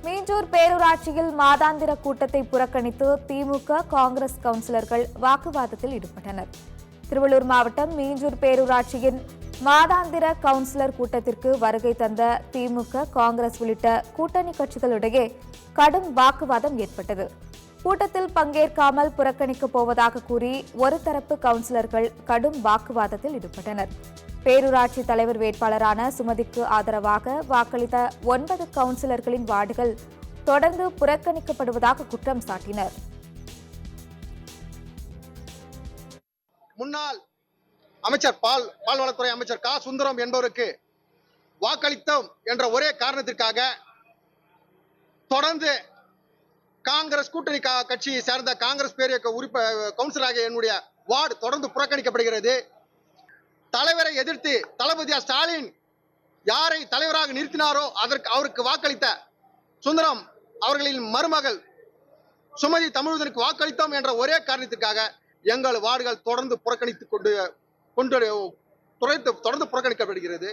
மீஞ்சூர் பேரூராட்சியில் மாதாந்திர கூட்டத்தை புறக்கணித்து திமுக காங்கிரஸ் கவுன்சிலர்கள் வாக்குவாதத்தில் ஈடுபட்டனர். திருவள்ளூர் மாவட்டம் மீஞ்சூர் பேரூராட்சியின் மாதாந்திர கவுன்சிலர் கூட்டத்திற்கு வருகை தந்த திமுக காங்கிரஸ் உள்ளிட்ட கூட்டணி கட்சிகளிடையே கடும் வாக்குவாதம் ஏற்பட்டது. கூட்டத்தில் பங்கேற்காமல் புறக்கணிக்கப் போவதாக கூறி ஒரு தரப்பு கவுன்சிலர்கள் கடும் வாக்குவாதத்தில் ஈடுபட்டனர். பேரூராட்சி தலைவர் வேட்பாளரான சுமதிக்கு ஆதரவாக வாக்களித்த 9 கவுன்சிலர்களின் வார்டுகள் தொடர்ந்து புறக்கணிக்கப்படுவதாக குற்றம் சாட்டினர். முன்னாள் அமைச்சர் பால்வளத்துறை அமைச்சர் கா சுந்தரம் என்பவருக்கு வாக்களித்தோம் என்ற ஒரே காரணத்திற்காக தொடர்ந்து காங்கிரஸ் கூட்டணி கட்சியை சேர்ந்த காங்கிரஸ் பேரியக்க கவுன்சிலராக என்னுடைய வார்டு தொடர்ந்து புறக்கணிக்கப்படுகிறது. தலைவரை எதிர்த்து தளபதி ஸ்டாலின் யாரை தலைவராக நிறுத்தினாரோ அவருக்கு வாக்களித்த சுந்தரம் அவர்களின் மருமகள் சுமதி தமிழுதனுக்கு வாக்களித்தோம் என்ற ஒரே காரணத்திற்காக எங்கள் வார்டுகள் தொடர்ந்து புறக்கணித்துக் தொடர்ந்து புறக்கணிக்கப்படுகிறது.